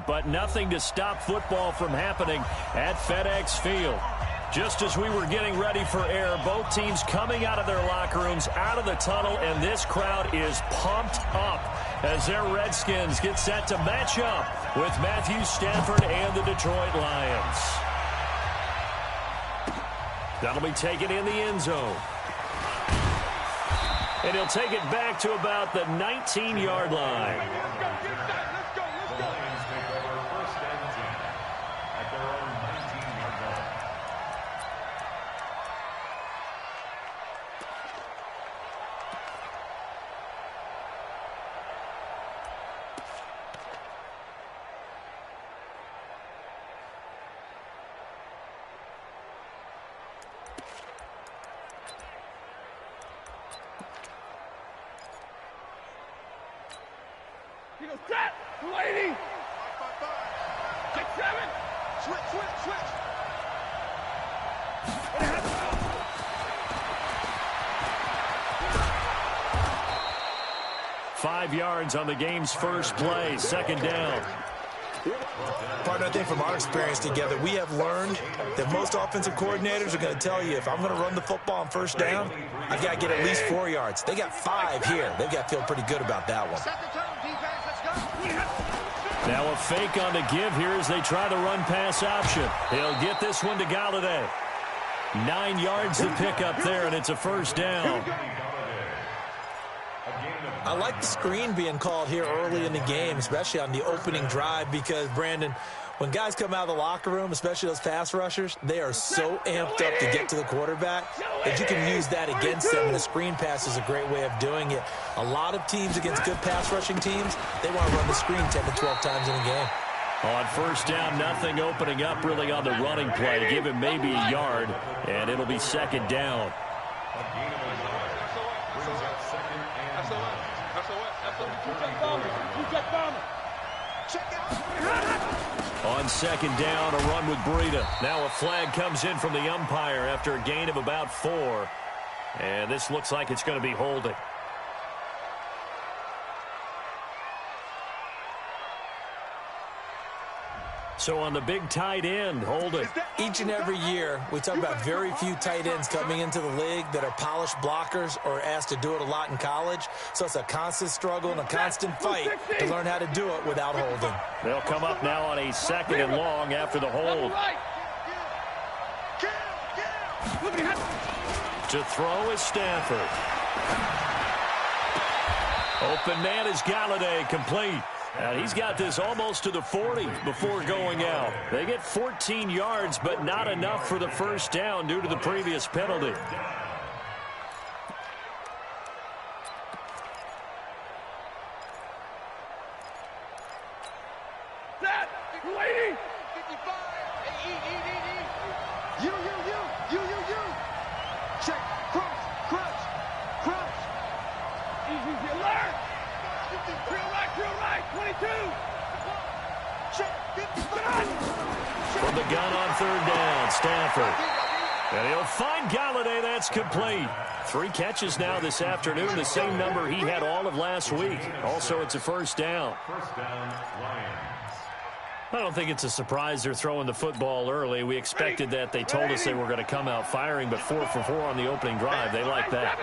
do, but nothing to stop football from happening at FedEx Field. Just as we were getting ready for air, both teams coming out of their locker rooms, out of the tunnel, and this crowd is pumped up as their Redskins get set to match up with Matthew Stafford and the Detroit Lions. That'll be taken in the end zone. And he'll take it back to about the 19-yard line. Set, 280. 6-7. Switch. 5 yards on the game's first play, second down. Partner, I think from our experience together, we have learned that most offensive coordinators are going to tell you, if I'm going to run the football on first down, I've got to get at least 4 yards. They got 5 here. They've got to feel pretty good about that one. Now a fake on the give here as they try the run-pass option. He'll get this one to Galladay. 9 yards to pick up there, and it's a first down. I like the screen being called here early in the game, especially on the opening drive, because, Brandon, when guys come out of the locker room, especially those pass rushers, they are so amped up to get to the quarterback that you can use that against them, and a screen pass is a great way of doing it. A lot of teams against good pass rushing teams, they want to run the screen 10 to 12 times in a game. On first down, nothing opening up really on the running play. Give him maybe a yard, and it'll be second down. On second down, a run with Breida. Now a flag comes in from the umpire after a gain of about 4. And this looks like it's going to be holding. So on the big tight end, holding. Each and every year, we talk about very few tight ends coming into the league that are polished blockers or asked to do it a lot in college. So it's a constant struggle and a constant fight to learn how to do it without holding. They'll come up now on a second and long after the hold. To throw is Stafford. Open man is Galladay, complete. And he's got this almost to the 40 before going out. They get 14 yards, but not enough for the first down due to the previous penalty. Set, 280. 55. You. Check, crunch. Easy alert. Real right, 22. Check, 55. From the gun on third down, Stafford. And he'll find Galladay. That's complete. 3 catches now this afternoon, the same number he had all of last week. Also, it's a first down. I don't think it's a surprise they're throwing the football early. We expected that. They told us they were going to come out firing, but 4 for 4 on the opening drive. They like that.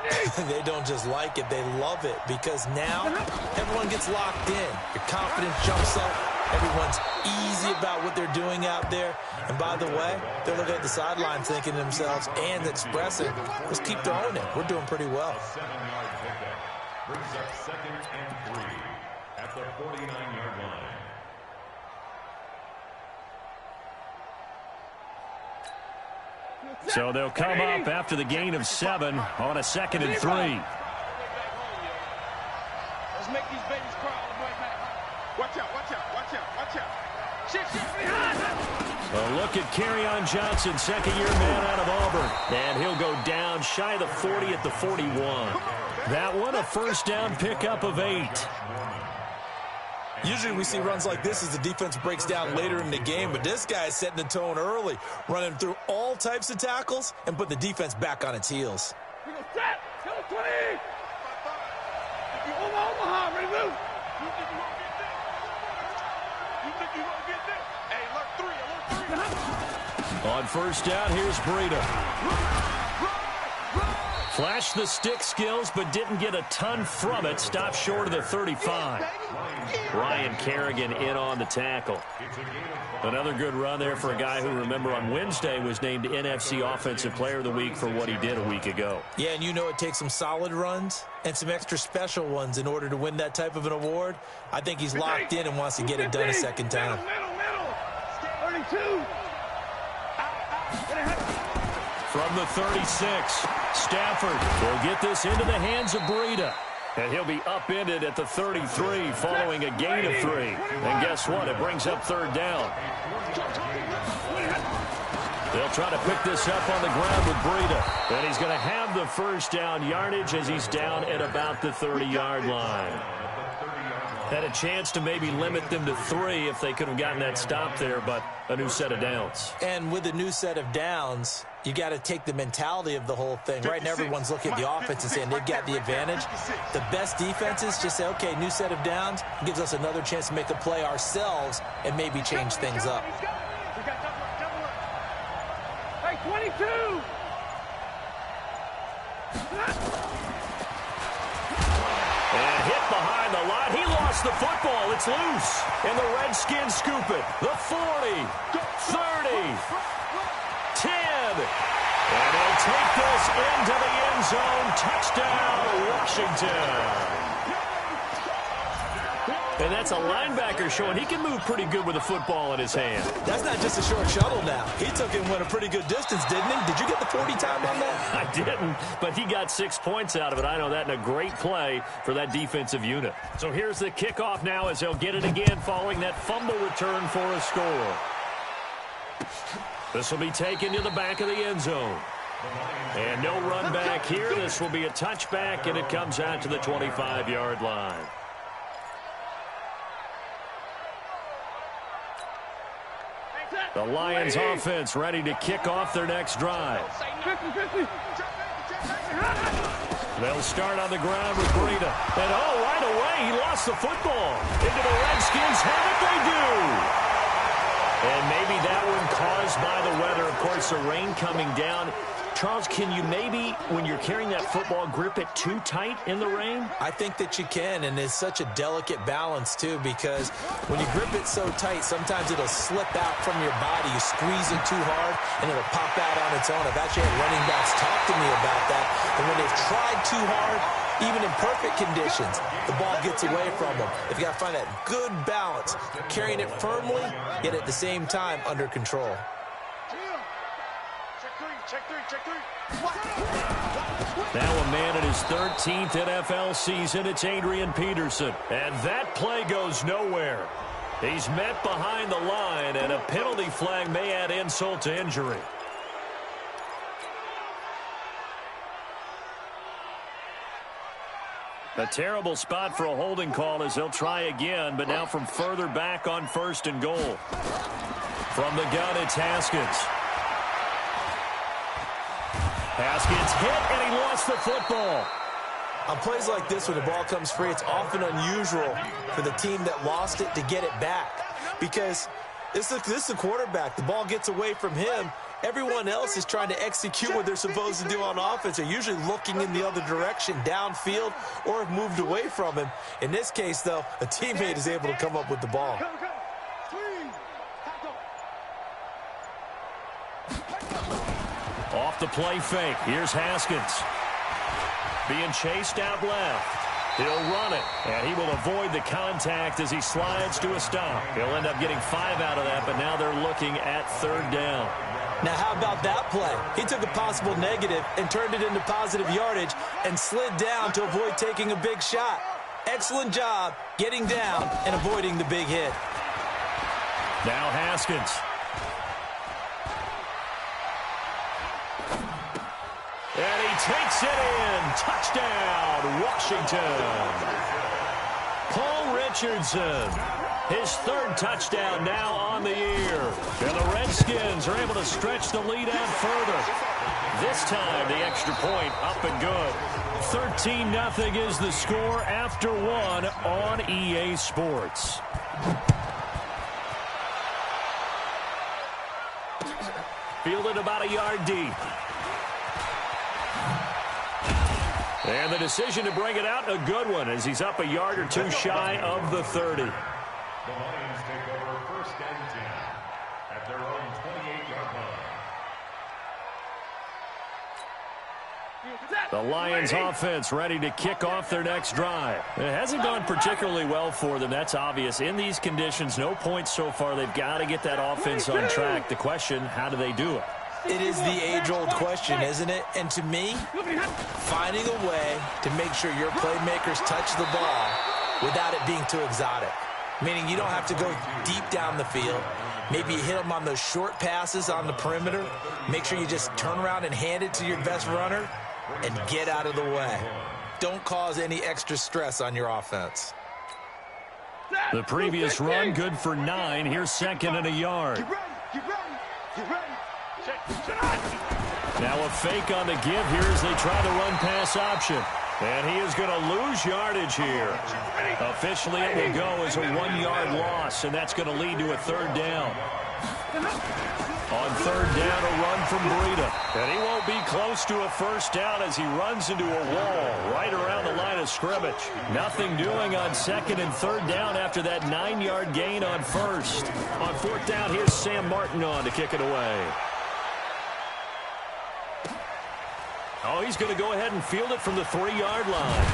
They don't just like it, they love it, because now everyone gets locked in. Your confidence jumps up. Everyone's easy about what they're doing out there. And by the way, they're looking at the sideline thinking to themselves and expressing, let's keep throwing it. We're doing pretty well. 7-yard pickup brings up 2nd and 3 at the 49-yard line. So they'll come up after the gain of 7 on a 2nd and 3. Let's make these babies cry all the way back. Watch out. A look at Kerryon Johnson, second-year man out of Auburn. And he'll go down shy of the 40 at the 41. That one, a first down pickup of 8. Usually we see runs like this as the defense breaks down later in the game, but this guy is setting the tone early, running through all types of tackles and putting the defense back on its heels. Set, 20. Omaha, ready to move. Hey, alert 3. On first down, here's Breida. Flashed the stick skills, but didn't get a ton from it. Stopped short of the 35. Ryan Kerrigan in on the tackle. Another good run there for a guy who, remember, on Wednesday was named NFC Offensive Player of the Week for what he did a week ago. Yeah, and you know it takes some solid runs and some extra special ones in order to win that type of an award. I think he's locked in and wants to get it done a second time. Middle. 32. From the 36, Stafford will get this into the hands of Breida. And he'll be upended at the 33 following a gain of 3. And guess what? It brings up third down. They'll try to pick this up on the ground with Breida. And he's going to have the first down yardage as he's down at about the 30-yard line. Had a chance to maybe limit them to 3 if they could have gotten that stop there, but a new set of downs. And with a new set of downs, you got to take the mentality of the whole thing. Right now, everyone's looking at the offense and saying they've got the advantage. The best defenses just say, okay, new set of downs, gives us another chance to make a play ourselves and maybe change things up. Hey, 22. And hit behind the line. He lost the football. It's loose. And the Redskins scoop it. The 40, 30, 10. And he'll take this into the end zone. Touchdown, Washington. And that's a linebacker showing he can move pretty good with a football in his hand. That's not just a short shuttle now. He took it and went a pretty good distance, didn't he? Did you get the 40 time on that? I didn't, but he got 6 points out of it. I know that, in a great play for that defensive unit. So here's the kickoff now as they'll get it again following that fumble return for a score. This will be taken to the back of the end zone. And no run back here. This will be a touchback, and it comes out to the 25-yard line. The Lions offense ready to kick off their next drive. They'll start on the ground with Breida. And right away, he lost the football. Into the Redskins. Have it, they do. And maybe that one caused by the weather. Of course, the rain coming down. Charles, can you maybe, when you're carrying that football, grip it too tight in the rain? I think that you can, and it's such a delicate balance, too, because when you grip it so tight, sometimes it'll slip out from your body. You squeeze it too hard, and it'll pop out on its own. I've actually had running backs talk to me about that, and when they've tried too hard, even in perfect conditions, the ball gets away from them. If you got to find that good balance, carrying it firmly, yet at the same time under control. Check three. Now a man in his 13th NFL season, it's Adrian Peterson. And that play goes nowhere. He's met behind the line, and a penalty flag may add insult to injury. A terrible spot for a holding call as they'll try again, but now from further back on 1st and goal. From the gun, it's Haskins. Haskins hit, and he lost the football. On plays like this, when the ball comes free, it's often unusual for the team that lost it to get it back. Because this is the quarterback. The ball gets away from him. Everyone else is trying to execute what they're supposed to do on offense. They're usually looking in the other direction, downfield, or have moved away from him. In this case, though, a teammate is able to come up with the ball. Off the play fake. Here's Haskins. Being chased out left. He'll run it, and he will avoid the contact as he slides to a stop. He'll end up getting 5 out of that, but now they're looking at 3rd down. Now, how about that play? He took a possible negative and turned it into positive yardage and slid down to avoid taking a big shot. Excellent job getting down and avoiding the big hit. Now Haskins. And he takes it in. Touchdown, Washington. Paul Richardson, his 3rd touchdown now on the year. And the Redskins are able to stretch the lead out further. This time, the extra point up and good. 13-0 is the score after 1 on EA Sports. fielded about a yard deep. And the decision to bring it out, a good one, as he's up a yard or two shy of the 30. The Lions take over 1st and 10 at their own 28-yard line. The Lions offense ready to kick off their next drive. It hasn't gone particularly well for them. That's obvious. In these conditions, no points so far. They've got to get that offense on track. The question, how do they do it? It is the age-old question, isn't it? And to me, finding a way to make sure your playmakers touch the ball without it being too exotic. Meaning you don't have to go deep down the field. Maybe you hit them on those short passes on the perimeter. Make sure you just turn around and hand it to your best runner and get out of the way. Don't cause any extra stress on your offense. The previous run, good for 9. Here's 2nd and a yard. Get ready. Now a fake on the give here as they try the run-pass option. And he is going to lose yardage here. Officially, it will go as a 1-yard loss, and that's going to lead to a 3rd down. On 3rd down, a run from Breida. And he won't be close to a 1st down as he runs into a wall right around the line of scrimmage. Nothing doing on 2nd and 3rd down after that 9-yard gain on 1st. On 4th down, here's Sam Martin on to kick it away. Oh, he's going to go ahead and field it from the 3-yard line.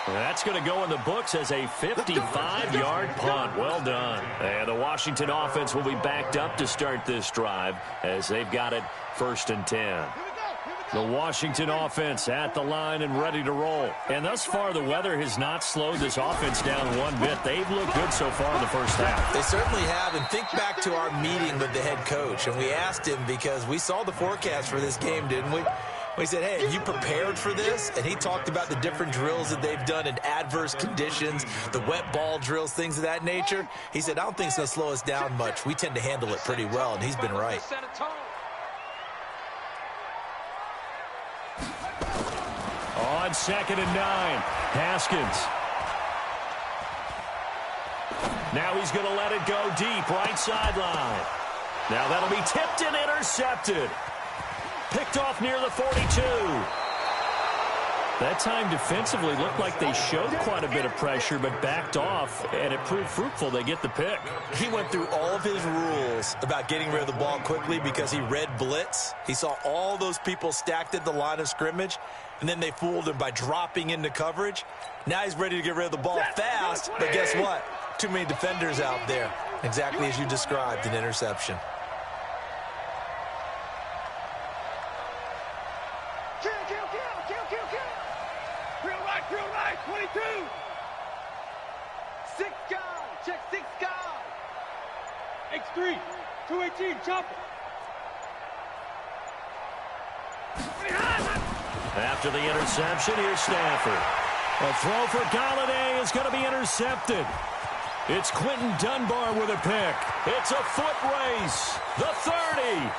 That's going to go in the books as a 55-yard punt. Well done. And the Washington offense will be backed up to start this drive as they've got it 1st and 10. The Washington offense at the line and ready to roll. And thus far, the weather has not slowed this offense down one bit. They've looked good so far in the 1st half. They certainly have. And think back to our meeting with the head coach. And we asked him because we saw the forecast for this game, didn't we? We said, hey, have you prepared for this? And he talked about the different drills that they've done in adverse conditions, the wet ball drills, things of that nature. He said, I don't think it's going to slow us down much. We tend to handle it pretty well, and he's been right. On 2nd and 9, Haskins. Now he's going to let it go deep, right sideline. Now that'll be tipped and intercepted. Picked off near the 42. That time defensively looked like they showed quite a bit of pressure but backed off, and it proved fruitful. They get the pick. He went through all of his rules about getting rid of the ball quickly because he read blitz. He saw all those people stacked at the line of scrimmage, and then they fooled him by dropping into coverage. Now he's ready to get rid of the ball fast, but guess what? Too many defenders out there. Exactly as you described, an interception. Real right, 22. 6 guys, check 6 guys. X3, 218, chopper. After the interception, here's Stafford. A throw for Galladay is going to be intercepted. It's Quentin Dunbar with a pick. It's a foot race. The 30,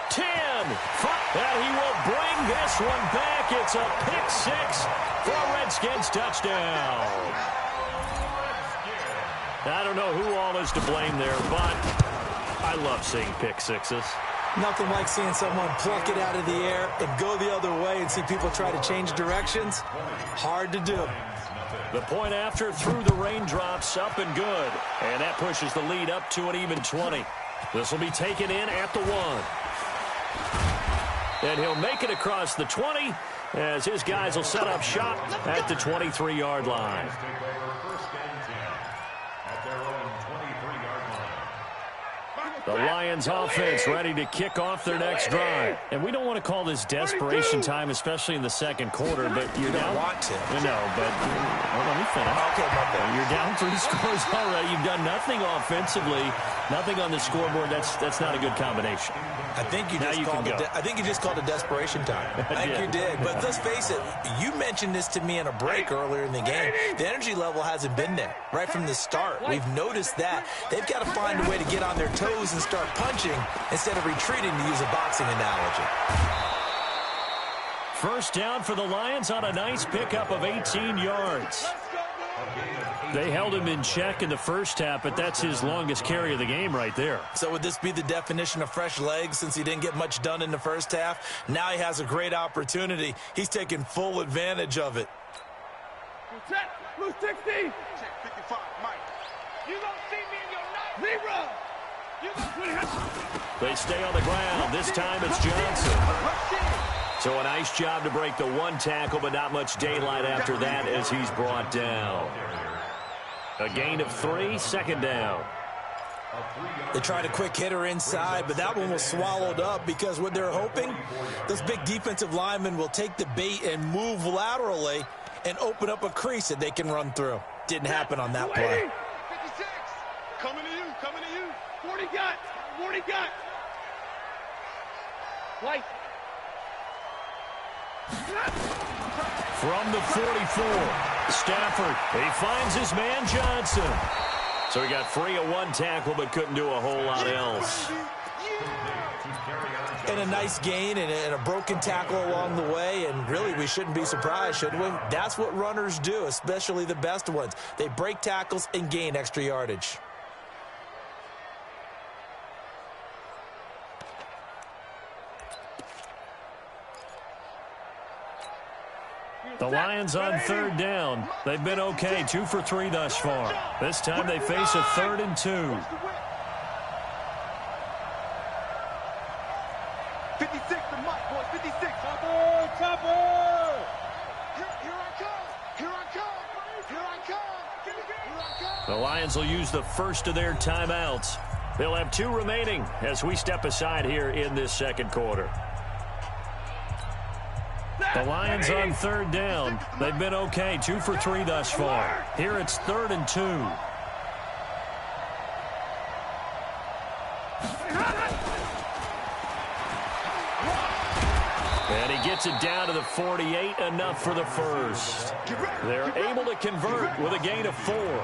10, 5. And he will bring this one back. It's a pick 6 for a Redskins touchdown. I don't know who all is to blame there, but I love seeing pick 6s. Nothing like seeing someone pluck it out of the air and go the other way and see people try to change directions. Hard to do. The point after through the raindrops, up and good. And that pushes the lead up to an even 20. This will be taken in at the 1. And he'll make it across the 20 as his guys will set up shop at the 23-yard line. The Lions offense ready to kick off their next drive. And we don't want to call this desperation time, especially in the second quarter, but you're down. You don't want to. No, but let me finish. Okay, my bad. You're down 3 scores already. You've done nothing offensively, nothing on the scoreboard. That's not a good combination. I think you just called it desperation time. I think you did. But let's face it, you mentioned this to me in a break earlier in the game. The energy level hasn't been there right from the start. We've noticed that. They've got to find a way to get on their toes and start punching instead of retreating, to use a boxing analogy. First down for the Lions on a nice pickup of 18 yards. They held him in check in the first half, but that's his longest carry of the game right there. So would this be the definition of fresh legs since he didn't get much done in the first half? Now he has a great opportunity. He's taking full advantage of it. Check, blue 60. Check 55, Mike. You don't see me in your night. They stay on the ground. This time it's Johnson. So a nice job to break the one tackle, but not much daylight after that as he's brought down. A gain of 3, second down. They tried a quick hitter inside, but that one was swallowed up because what they're hoping, those big defensive linemen will take the bait and move laterally and open up a crease that they can run through. Didn't happen on that play. 56. Coming to you, coming to you. 40 got, 40 got. White. From the 44, Stafford, he finds his man Johnson. So he got free of one tackle but couldn't do a whole lot else. And a nice gain and a broken tackle along the way, and really we shouldn't be surprised, should we? That's what runners do, especially the best ones. They break tackles and gain extra yardage. The Lions on third down. They've been okay, 2 for 3 thus far. This time they face a 3rd and 2. 56 to Mike, boys, 56. Chopper, chopper. Here I come, here I come, here I come, here I come. The Lions will use the first of their timeouts. They'll have 2 remaining as we step aside here in this second quarter. The Lions on third down. They've been okay, 2 for 3 thus far. Here it's 3rd and 2. And he gets it down to the 48, enough for the first. They're able to convert with a gain of 4.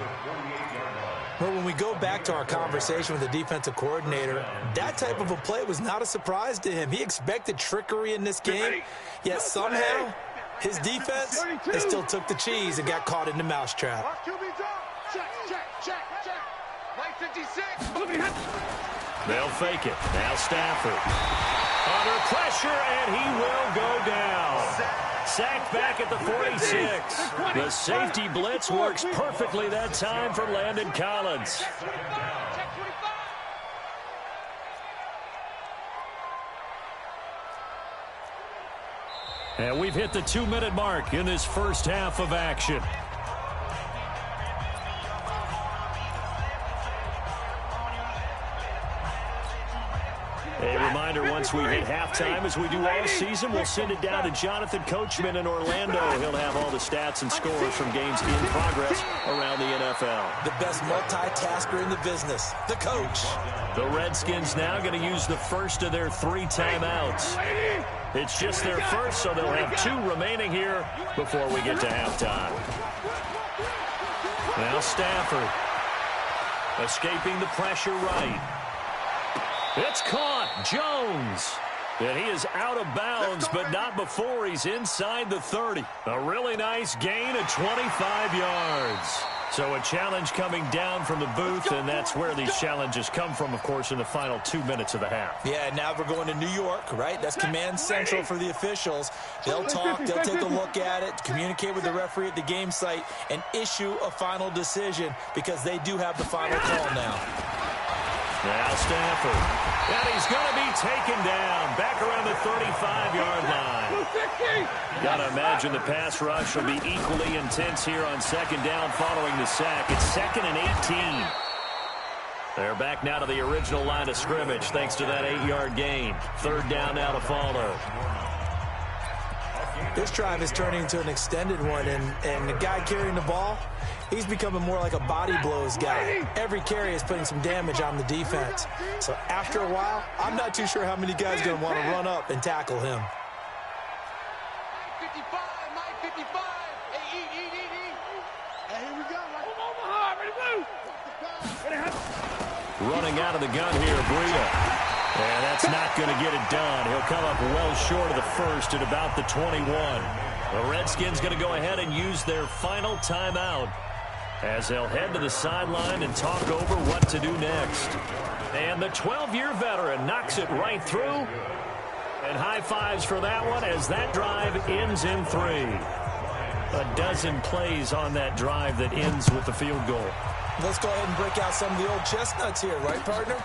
But when we go back to our conversation with the defensive coordinator, that type of a play was not a surprise to him. He expected trickery in this game, yet somehow his defense, they still took the cheese and got caught in the mousetrap. They'll fake it. Now Stafford. Under pressure, and he will go down. Sacked back at the 46. The safety blitz works perfectly that time for Landon Collins. And we've hit the 2-minute mark in this first half of action. A reminder, once we hit halftime, as we do all season, we'll send it down to Jonathan Coachman in Orlando. He'll have all the stats and scores from games in progress around the NFL. The best multitasker in the business, the coach. The Redskins now going to use the first of their 3 timeouts. It's just their first, so they'll have 2 remaining here before we get to halftime. Now Stafford, escaping the pressure right. It's caught. Jones. And he is out of bounds, but not before he's inside the 30. A really nice gain of 25 yards. So a challenge coming down from the booth, and that's where these challenges come from, of course, in the final 2 minutes of the half. Yeah, now we're going to New York, right? That's command central for the officials. They'll talk, they'll take a look at it, communicate with the referee at the game site, and issue a final decision because they do have the final call now. Now Stafford. And he's going to be taken down back around the 35-yard line. Got to imagine the pass rush will be equally intense here on second down following the sack. It's 2nd and 18. They're back now to the original line of scrimmage thanks to that 8-yard gain. 3rd down now to follow. This drive is turning into an extended one, and the guy carrying the ball, he's becoming more like a body blows guy. Every carry is putting some damage on the defense. So after a while, I'm not too sure how many guys are going to want to run up and tackle him. Mike 55, Mike 55. Hey, eat. Hey, here we go. Running out of the gun here, Breida. And that's not going to get it done. He'll come up well short of the first at about the 21. The Redskins going to go ahead and use their final timeout. as they'll head to the sideline and talk over what to do next. And the 12-year veteran knocks it right through. And high fives for that one as that drive ends in 3. A dozen plays on that drive that ends with the field goal. Let's go ahead and break out some of the old chestnuts here, right, partner?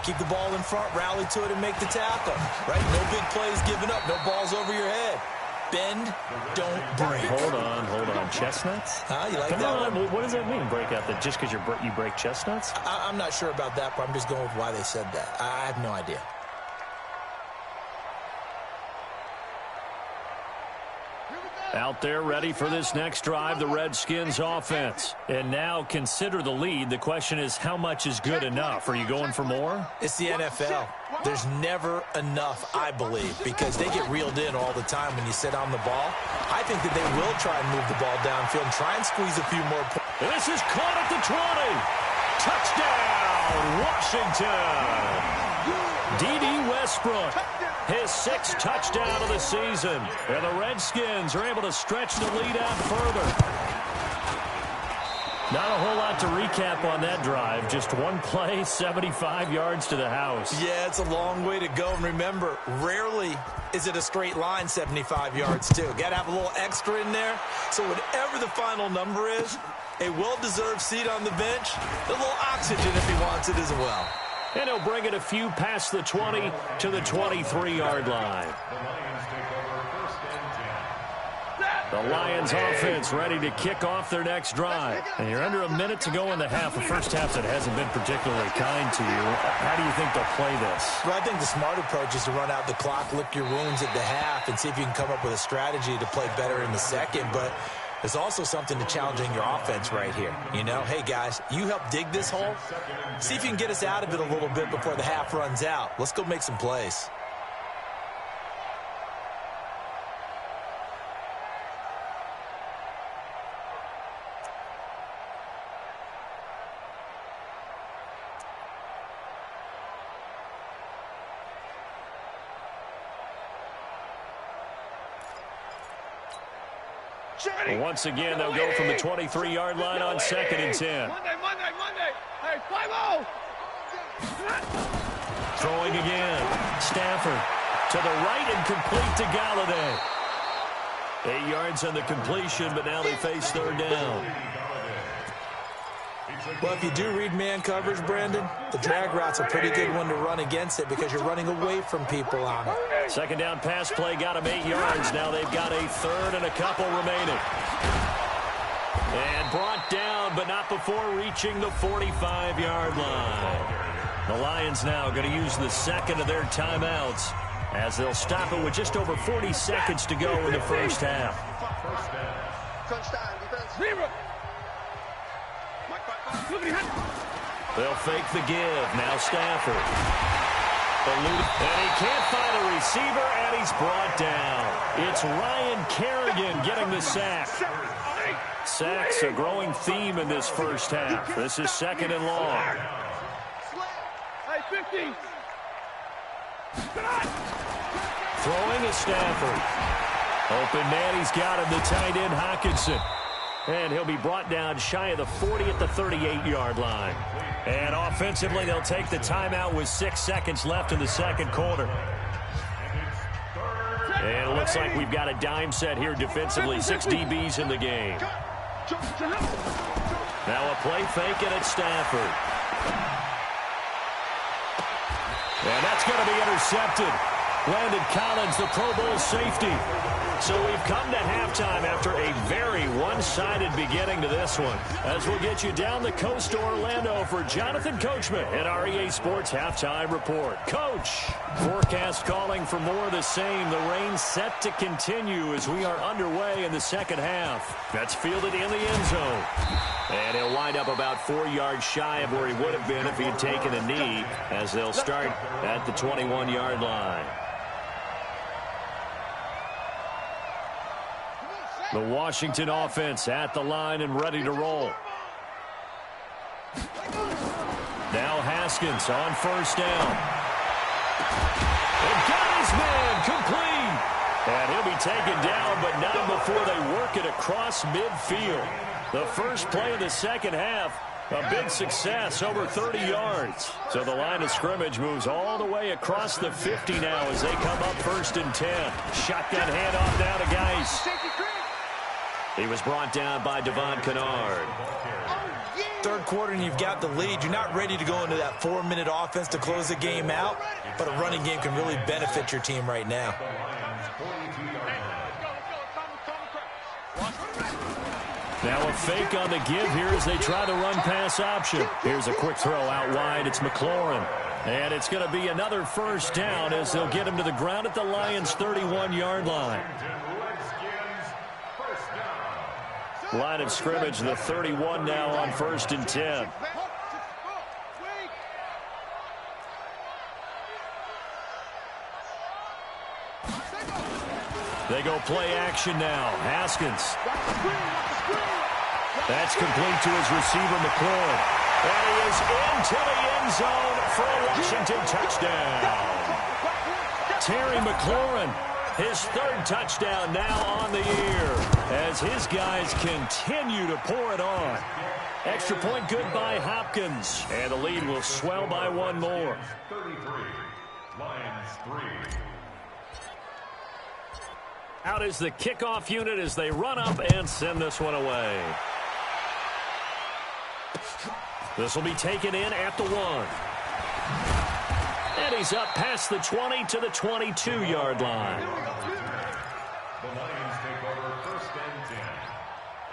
Keep the ball in front, rally to it, and make the tackle, right? No big plays given up, no balls over your head. Bend, don't break. Hold on. Chestnuts? Huh? You like Come that on. one? What does that mean, break out? That just because you break chestnuts? I'm not sure about that, but I'm just going with why they said that. I have no idea. Out there ready for this next drive, the Redskins offense. And now consider the lead. The question is, how much is good enough? Are you going for more? It's the NFL. There's never enough, I believe, because they get reeled in all the time when you sit on the ball. I think that they will try and move the ball downfield and try and squeeze a few more points. This is caught at the 20. Touchdown, Washington. D.D. Westbrook, his 6th touchdown of the season. And the Redskins are able to stretch the lead out further. Not a whole lot to recap on that drive. Just one play, 75 yards to the house. Yeah, it's a long way to go. And remember, rarely is it a straight line 75 yards, too. Got to have a little extra in there. So whatever the final number is, a well-deserved seat on the bench, a little oxygen if he wants it as well. And he'll bring it a few past the 20 to the 23-yard line. The Lions offense ready to kick off their next drive. And you're under a minute to go in the half. A first half that hasn't been particularly kind to you. How do you think they'll play this? Well, I think the smart approach is to run out the clock, lick your wounds at the half, and see if you can come up with a strategy to play better in the second. But there's also something to challenging your offense right here. You know, hey, guys, you help dig this hole. See if you can get us out of it a little bit before the half runs out. Let's go make some plays. Once again, they'll go from the 23-yard line on 2nd and 10. Monday. Hey, 5-0. Throwing again. Stafford to the right and complete to Galladay. 8 yards on the completion, but now they face 3rd down. Well, if you do read man coverage, Brandon, the drag route's a pretty good one to run against it because you're running away from people on it. 2nd down pass play got them 8 yards. Now they've got a 3rd and a couple remaining. And brought down, but not before reaching the 45-yard line. The Lions now going to use the 2nd of their timeouts as they'll stop it with just over 40 seconds to go in the first half. They'll fake the give. Now Stafford. And he can't find a receiver, and he's brought down. It's Ryan Kerrigan getting the sack. Sacks a growing theme in this first half. This is 2nd and long. Hey, 50. Throwing is Stafford. Open man, he's got him, the tight end Hockenson. And he'll be brought down shy of the 40 at the 38-yard line. And offensively, they'll take the timeout with 6 seconds left in the second quarter. And it looks like we've got a dime set here defensively. 6 DBs in the game. Now a play fake, and it's Stafford. And that's going to be intercepted. Landon Collins, the Pro Bowl safety. So we've come to halftime after a very one-sided beginning to this one. As we'll get you down the coast to Orlando for Jonathan Coachman at our EA Sports Halftime Report. Coach, forecast calling for more of the same. The rain set to continue as we are underway in the second half. That's fielded in the end zone. And he'll wind up about 4 yards shy of where he would have been if he had taken a knee, as they'll start at the 21-yard line. The Washington offense at the line and ready to roll. Now Haskins on first down. And got his man complete. And he'll be taken down, but not before they work it across midfield. The first play of the second half, a big success, over 30 yards. So the line of scrimmage moves all the way across the 50 now as they come up 1st and 10. Shotgun handoff now to Geis. He was brought down by Devon Kennard. Third quarter and you've got the lead. You're not ready to go into that 4-minute offense to close the game out, but a running game can really benefit your team right now. Now a fake on the give here as they try the run-pass option. Here's a quick throw out wide. It's McLaurin. And it's going to be another first down as they'll get him to the ground at the Lions' 31-yard line. Line of scrimmage, the 31 now on 1st and 10. They go play action now. Haskins. That's complete to his receiver, McLaurin. And he is into the end zone for a Washington touchdown. Terry McLaurin, his 3rd touchdown now on the year as his guys continue to pour it on. Extra point good by Hopkins. And the lead will swell by 1 more. 33, Lions 3. Out is the kickoff unit as they run up and send this one away. This will be taken in at the 1. And he's up past the 20 to the 22-yard line. The Lions take over 1st and 10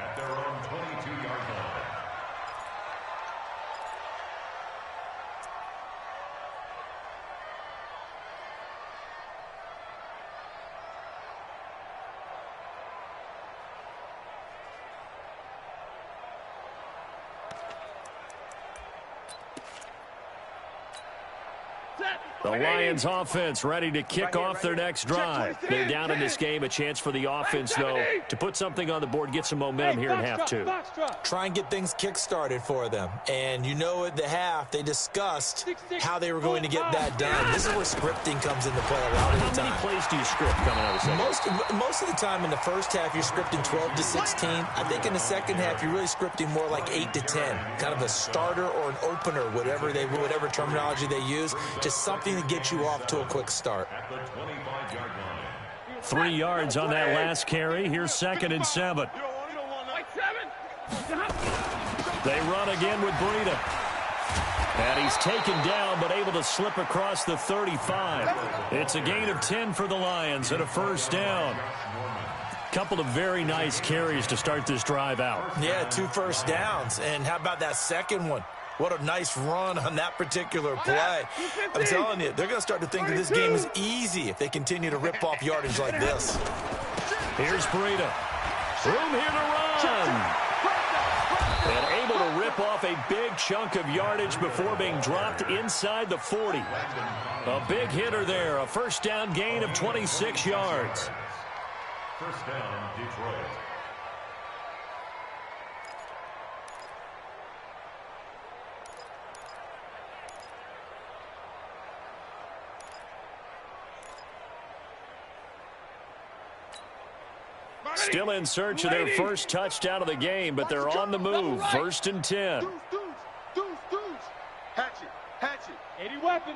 at their own 22-yard line. The Lions offense ready to kick off their next drive. They're down in this game. A chance for the offense, though, to put something on the board, get some momentum here in half 2. Try and get things kick-started for them. And you know at the half, they discussed how they were going to get that done. This is where scripting comes into play a lot of the time. How many plays do you script coming out of the second? Most of the time in the first half, you're scripting 12 to 16. I think in the second half, you're really scripting more like 8 to 10. Kind of a starter or an opener, whatever terminology they use, just something to get you off to a quick start. 3 yards on that last carry. Here's 2nd and 7. They run again with Breida. And he's taken down but able to slip across the 35. It's a gain of 10 for the Lions and a first down. Couple of very nice carries to start this drive out. Yeah, 2 first downs. And how about that second one? What a nice run on that particular play. I'm telling you, they're going to start to think that this game is easy if they continue to rip off yardage like this. Here's Breida. Room here to run. And able to rip off a big chunk of yardage before being dropped inside the 40. A big hitter there. A first down gain of 26 yards. First down, Detroit. Still in search of their first touchdown of the game, but they're on the move. 1st and 10. Hatchet, hatchet. 80 weapon.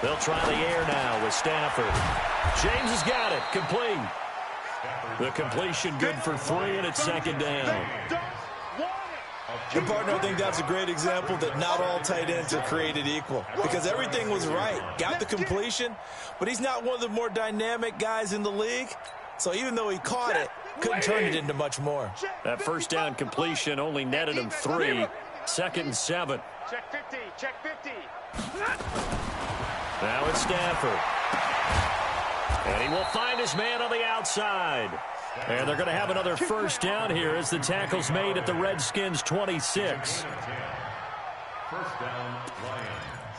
They'll try the air now with Stafford. James has got it. Complete. The completion good for 3, and it's 2nd down. And, partner, I think that's a great example that not all tight ends are created equal because everything was right. Got the completion, but he's not one of the more dynamic guys in the league. So even though he caught it, couldn't turn it into much more. That first down completion only netted him 3. 2nd and 7. Check 50, check 50. Now it's Stafford. And he will find his man on the outside. And they're going to have another first down here as the tackle's made at the Redskins' 26. First down, Lions.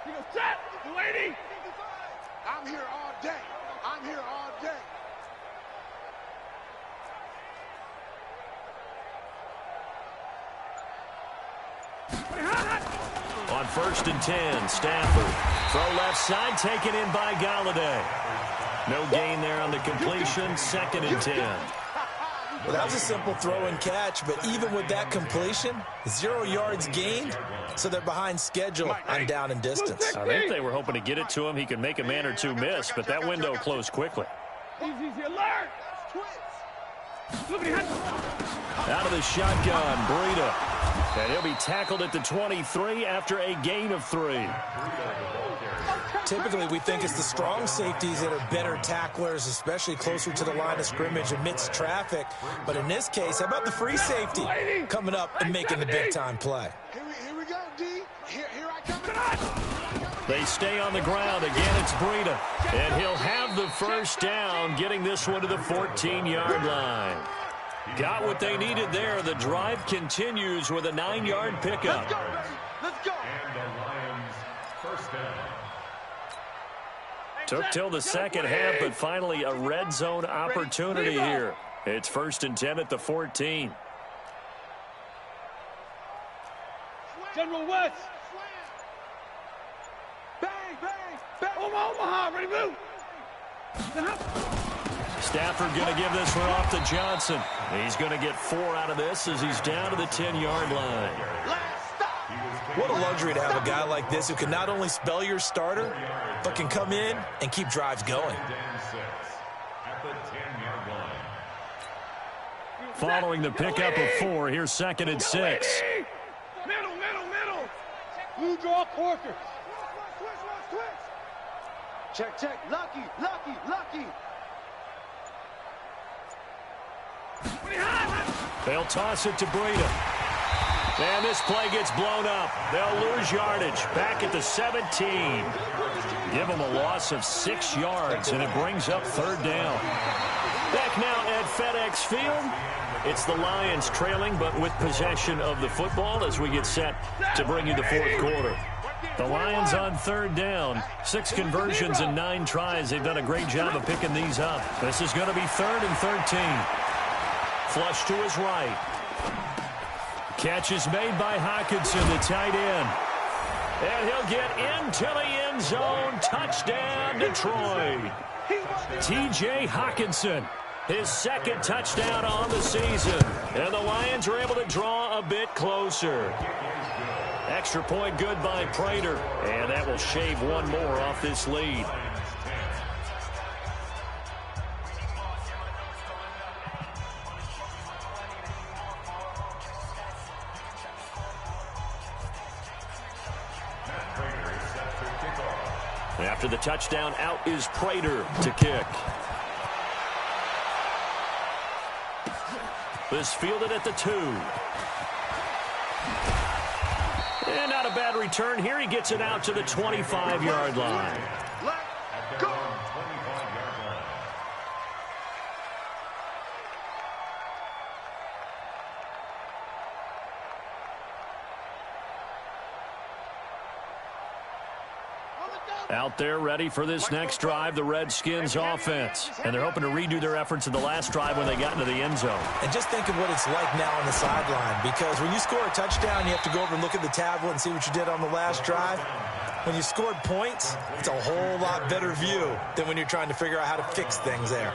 He goes, set, lady. I'm here all day. I'm here all day. first and 10. Stafford. Throw left side, taken in by Galladay. No gain there on the completion. Second and 10. Well, that was a simple throw and catch, but even with that completion, 0 yards gained, so they're behind schedule on down and distance. I think they were hoping to get it to him. He could make a man or two miss, but that window closed quickly. Easy alert! Out of the shotgun, Breida. And he'll be tackled at the 23 after a gain of 3. Typically, we think it's the strong safeties that are better tacklers, especially closer to the line of scrimmage amidst traffic. But in this case, how about the free safety coming up and making the big-time play? Here we go, D. Here I come. They stay on the ground. Again, it's Breida. And he'll have the first down, getting this one to the 14-yard line. Got what they needed there. The drive continues with a 9-yard pickup. Let's go, baby. Let's go. And the Lions first down. Took till the second half, but finally a red zone opportunity here. It's first and 10 at the 14. General West. Bang, bang, bang. Omaha, ready to move. Stafford going to give this one off to Johnson. He's going to get 4 out of this as he's down to the 10-yard line. What a luxury to have a guy like this who can not only spell your starter, but can come in and keep drives going. Following the pickup of 4, here's second and 6. Middle. Blue draw quarter. Check. Lucky. They'll toss it to Breida. And this play gets blown up. They'll lose yardage back at the 17. Give them a loss of 6 yards, and it brings up third down. Back now at FedEx Field. It's the Lions trailing, but with possession of the football as we get set to bring you the fourth quarter. The Lions on third down. 6 conversions and 9 tries. They've done a great job of picking these up. This is going to be 3rd and 13. Flush to his right. Catch is made by Hockenson, the tight end. And he'll get into the end zone. Touchdown, Detroit. T.J. Hockenson, his 2nd touchdown on the season. And the Lions are able to draw a bit closer. Extra point good by Prater. And that will shave 1 more off this lead. After the touchdown, out is Prater to kick. This fielded at the 2. And not a bad return here. He gets it out to the 25-yard line. Let's go. Out there ready for this next drive, the Redskins offense. And they're hoping to redo their efforts in the last drive when they got into the end zone. And just think of what it's like now on the sideline, because when you score a touchdown, you have to go over and look at the tablet and see what you did on the last drive. When you scored points, it's a whole lot better view than when you're trying to figure out how to fix things there.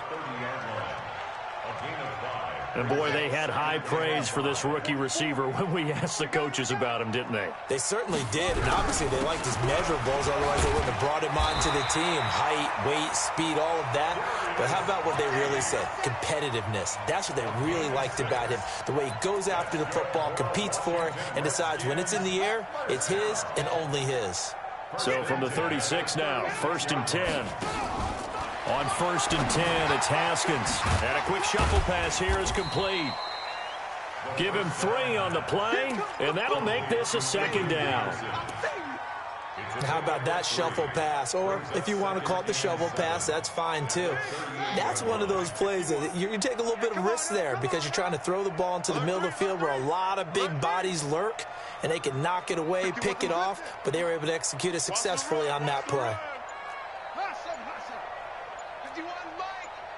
And, boy, they had high praise for this rookie receiver when we asked the coaches about him, didn't they? They certainly did, and obviously they liked his measurables, otherwise they wouldn't have brought him onto the team. Height, weight, speed, all of that. But how about what they really said? Competitiveness. That's what they really liked about him. The way he goes after the football, competes for it, and decides when it's in the air, it's his and only his. So from the 36 now, 1st and 10. On 1st and 10, it's Haskins. And a quick shuffle pass here is complete. Give him 3 on the play, and that'll make this a 2nd down. How about that shuffle pass? Or if you want to call it the shovel pass, that's fine too. That's one of those plays that you take a little bit of risk there because you're trying to throw the ball into the middle of the field where a lot of big bodies lurk, and they can knock it away, pick it off, but they were able to execute it successfully on that play.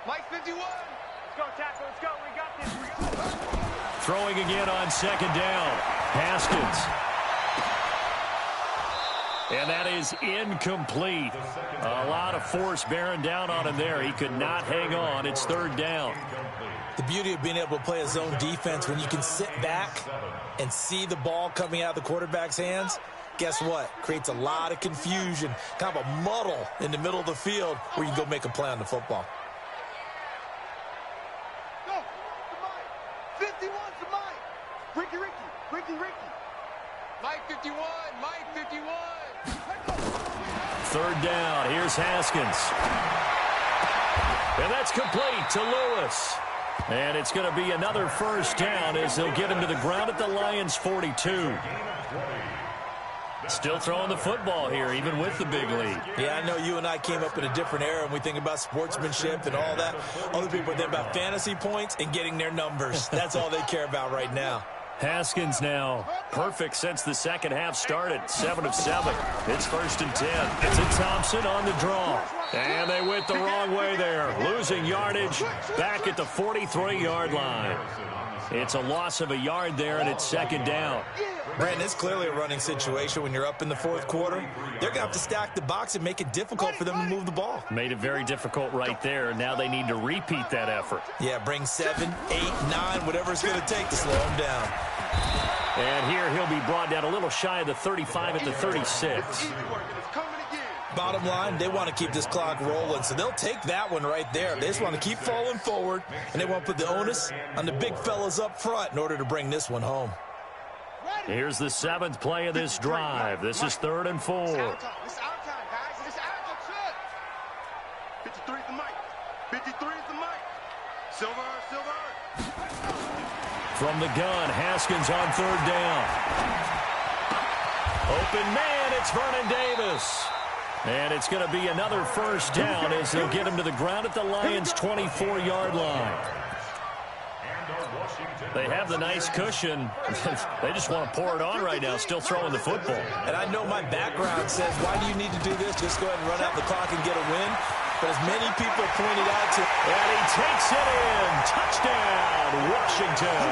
Mike 51. Let's go, tackle. Let's go. We got this. Throwing again on 2nd down. Haskins. And that is incomplete. A lot of force bearing down on him there. He could not hang on. It's third down. The beauty of being able to play a zone defense when you can sit back and see the ball coming out of the quarterback's hands, guess what? Creates a lot of confusion, kind of a muddle in the middle of the field where you can go make a play on the football. Go, to Mike. 51 to Mike. Ricky. Mike 51, Mike 51. Third down. Here's Haskins. And that's complete to Lewis. And it's going to be another first down as they'll get him to the ground at the Lions' 42. Still throwing the football here, even with the big lead. Yeah, I know you and I came up in a different era, and we think about sportsmanship and all that. Other people think about fantasy points and getting their numbers. That's all they care about right now. Haskins now perfect since the second half started. 7 of 7. It's 1st and 10. It's a Thompson on the draw. And they went the wrong way there. Losing yardage back at the 43-yard line. It's a loss of a yard there, and it's second down. Brandon, it's clearly a running situation when you're up in the fourth quarter. They're going to have to stack the box and make it difficult for them to move the ball. Made it very difficult right there. Now they need to repeat that effort. Yeah, bring 7, 8, 9, whatever it's going to take to slow him down. And here he'll be brought down a little shy of the 35 at the 36. Bottom line, they want to keep this clock rolling, so they'll take that one right there. They just want to keep falling forward, and they want to put the onus on the big fellas up front in order to bring this one home. Here's the 7th play of this drive. This is 3rd and 4. It's our time, guys. It's our time. 53 is the mic. 53 is the mic. Silver. From the gun, Haskins on 3rd down. Open man, it's Vernon Davis. And it's going to be another first down as they'll get him to the ground at the Lions' 24-yard line. They have the nice cushion. They just want to pour it on right now, still throwing the football. And I know my background says, why do you need to do this? Just go ahead and run out the clock and get a win. But as many people pointed out to... And he takes it in. Touchdown, Washington.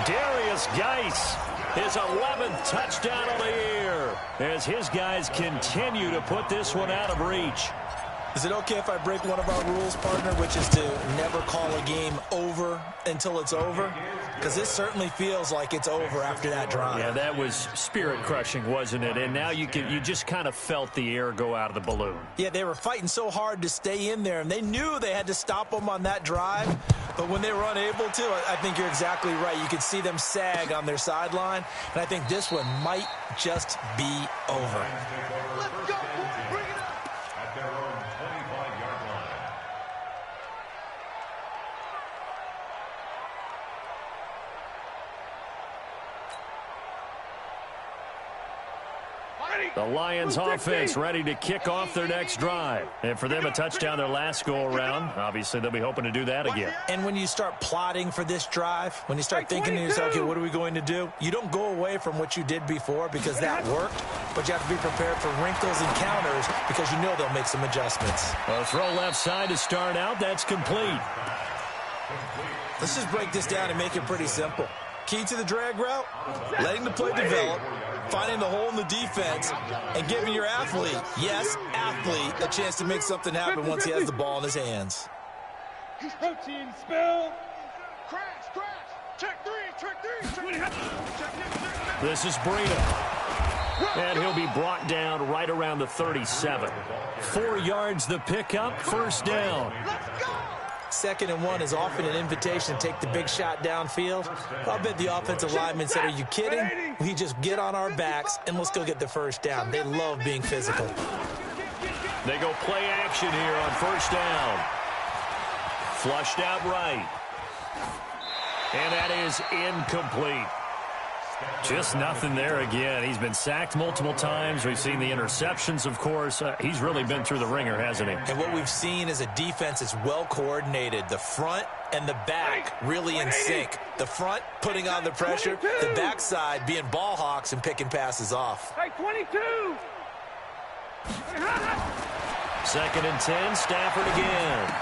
Darius Geis, his 11th touchdown of the year, as his guys continue to put this one out of reach. Is it okay if I break one of our rules, partner, which is to never call a game over until it's over? Because this certainly feels like it's over after that drive. Yeah, that was spirit-crushing, wasn't it? And now you just kind of felt the air go out of the balloon. Yeah, they were fighting so hard to stay in there, and they knew they had to stop them on that drive. But when they were unable to, I think you're exactly right. You could see them sag on their sideline, and I think this one might just be over. Let's go, boys. Bring it up. At their own 25-yard line. The Lions offense ready to kick off their next drive. And for them, a touchdown their last go-around. Obviously, they'll be hoping to do that again. And when you start plotting for this drive, when you start thinking to yourself, okay, what are we going to do? You don't go away from what you did before because that worked, but you have to be prepared for wrinkles and counters because you know they'll make some adjustments. Well, throw left side to start out. That's complete. Let's just break this down and make it pretty simple. Key to the drag route, letting the play develop, finding the hole in the defense, and giving your athlete, yes, athlete, a chance to make something happen once he has the ball in his hands. Protein spill. Crash. Check three. This is Breida. And he'll be brought down right around the 37. 4 yards the pickup, first down. Let's go. 2nd and 1 is often an invitation to take the big shot downfield. I'll bet the offensive lineman said, are you kidding? We just get on our backs and let's go get the first down. They love being physical. They go play action here on first down. Flushed out right. And that is incomplete. Just nothing there again. He's been sacked multiple times. We've seen the interceptions, of course. He's really been through the ringer, hasn't he? And what we've seen is a defense that's well coordinated. The front and the back really in sync. The front putting on the pressure. The backside being ball hawks and picking passes off. 22. 2nd and 10. Stafford again.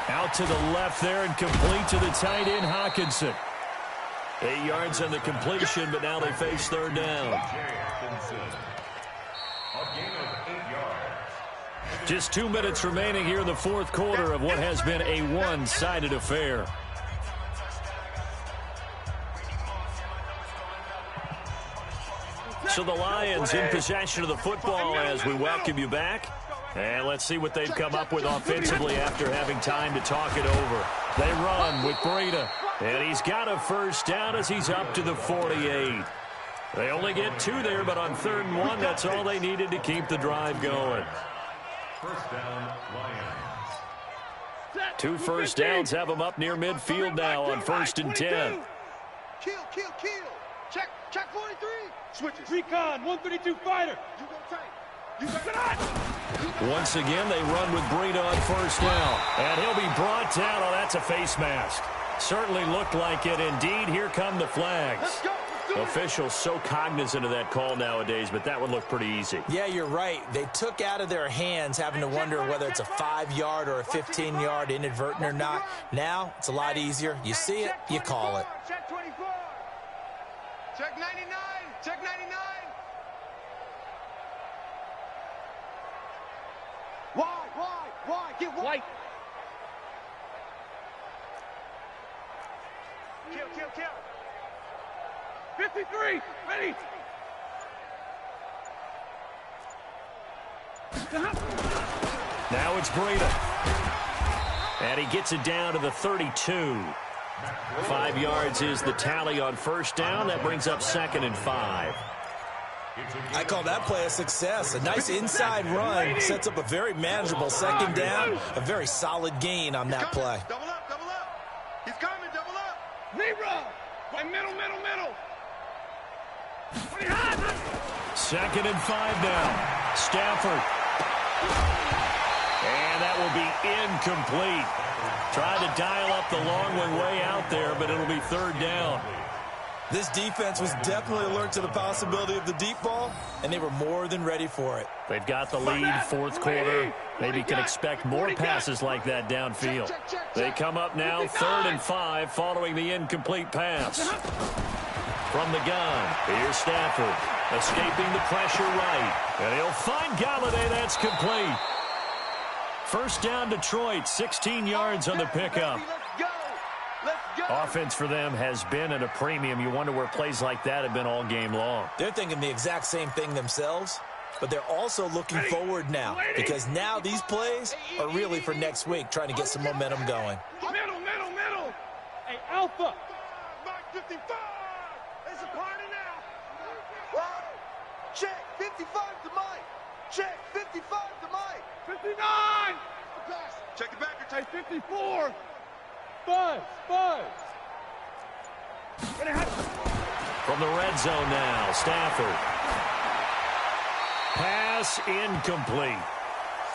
Out to the left there and complete to the tight end, Hawkinson. 8 yards on the completion, but now they face third down. A gain of 8 yards. Just 2 minutes remaining here in the fourth quarter of what has been a one-sided affair. So the Lions in possession of the football as we welcome you back. And let's see what they've come up with offensively after having time to talk it over. They run with Breida. And he's got a first down as he's up to the 48. They only get 2 there, but on 3rd and 1, that's all they needed to keep the drive going. First down, Lions. 2 first downs have them up near midfield now on 1st and 10. Kill. Check 43. Switches. Recon, 132 fighter. You go tight. You got Once again, they run with Breida on 1st down. And he'll be brought down. Oh, that's a face mask. Certainly looked like it. Indeed, here come the flags. Let's go. Officials so cognizant of that call nowadays, but that one looked pretty easy. Yeah, you're right. They took out of their hands having to wonder whether it's a 5-yard or a 15-yard inadvertent or not. Now, it's a lot easier. You see it, you call it. Check 24. Check 99. Check 99. Why? Get white. Kill. 53, ready. Now it's Breida. And he gets it down to the 32. 5 yards is the tally on 1st down. That brings up 2nd and 5. I call that play a success. A nice inside run sets up a very manageable 2nd down. A very solid gain on that play. Double up. He's coming, double up. Zebra, right middle. 2nd and 5 now. Stafford. And that will be incomplete. Tried to dial up the long one way out there, but it'll be 3rd down. This defense was definitely alert to the possibility of the deep ball, and they were more than ready for it. They've got the lead, 4th quarter. Maybe can expect more passes like that downfield. They come up now, 3rd and 5, following the incomplete pass. From the gun, here's Stafford, escaping the pressure right. And he'll find Galladay, that's complete. 1st down, Detroit, 16 yards on the pickup. Let's go. Offense for them has been at a premium. You wonder where plays like that have been all game long. They're thinking the exact same thing themselves, but they're also looking forward now, because now these plays are really for next week, trying to get some momentum going. Middle. Hey, Alpha. Mark 55. It's a party now. Check 55 to Mike. Check 55 to Mike. 59. Pass. Check the back. Hey, 54. Five. From the red zone now, Stafford. Pass incomplete.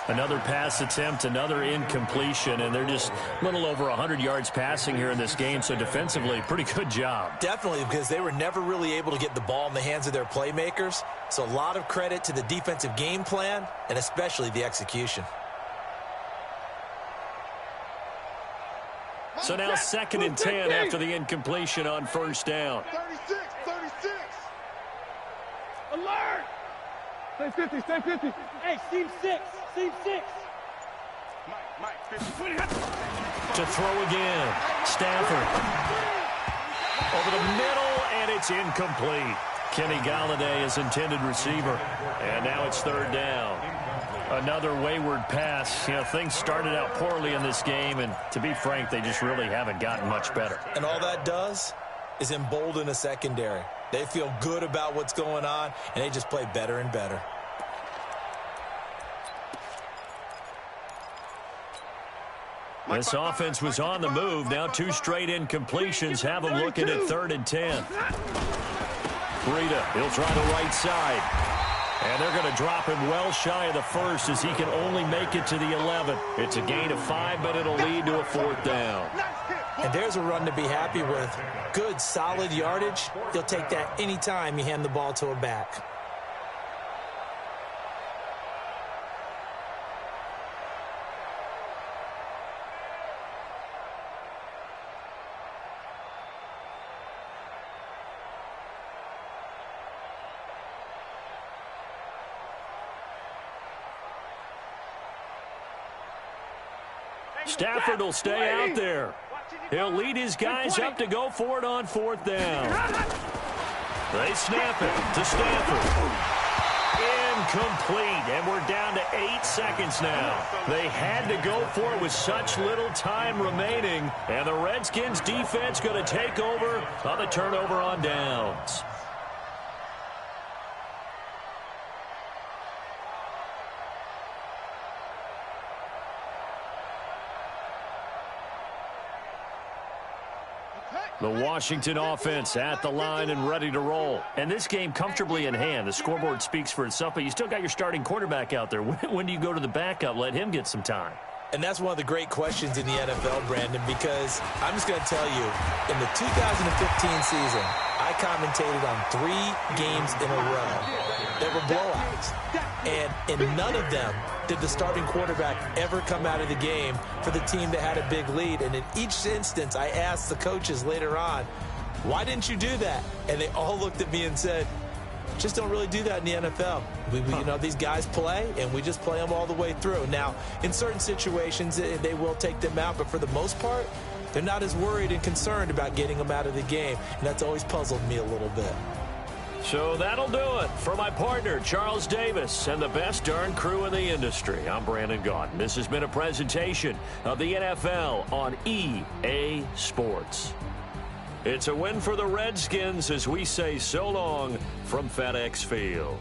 Another pass attempt, another incompletion, and they're just a little over 100 yards passing here in this game, so defensively, pretty good job. Definitely, because they were never really able to get the ball in the hands of their playmakers, so a lot of credit to the defensive game plan, and especially the execution. So now 2nd and 10 after the incompletion on 1st down. 36. Alert. Stay 50. Hey, seam 6. Mike, 50. To throw again. Stafford. Over the middle, and it's incomplete. Kenny Galladay is intended receiver. And now it's 3rd down. Another wayward pass. You know, things started out poorly in this game, and to be frank, they just really haven't gotten much better. And all that does is embolden a secondary. They feel good about what's going on, and they just play better and better. This offense was on the move. Now 2 straight incompletions have them looking at 3rd and 10. Breida, he'll try the right side. And they're going to drop him well shy of the 1st as he can only make it to the 11. It's a gain of 5, but it'll lead to a 4th down. And there's a run to be happy with. Good, solid yardage. You'll take that anytime you hand the ball to a back. Stafford will stay out there. He'll lead his guys up to go for it on 4th down. They snap it to Stafford. Incomplete, and we're down to 8 seconds now. They had to go for it with such little time remaining, and the Redskins defense going to take over on the turnover on downs. The Washington offense at the line and ready to roll. And this game comfortably in hand. The scoreboard speaks for itself, but you still got your starting quarterback out there. When do you go to the backup? Let him get some time. And that's one of the great questions in the NFL, Brandon, because I'm just going to tell you, in the 2015 season, I commentated on 3 games in a row that were blowouts. And in none of them did the starting quarterback ever come out of the game for the team that had a big lead. And in each instance, I asked the coaches later on, why didn't you do that? And they all looked at me and said, just don't really do that in the NFL. You know, these guys play, and we just play them all the way through. Now, in certain situations, they will take them out, but for the most part, they're not as worried and concerned about getting them out of the game, and that's always puzzled me a little bit. So that'll do it for my partner, Charles Davis, and the best darn crew in the industry. I'm Brandon Gaudin. This has been a presentation of the NFL on EA Sports. It's a win for the Redskins as we say so long from FedEx Field.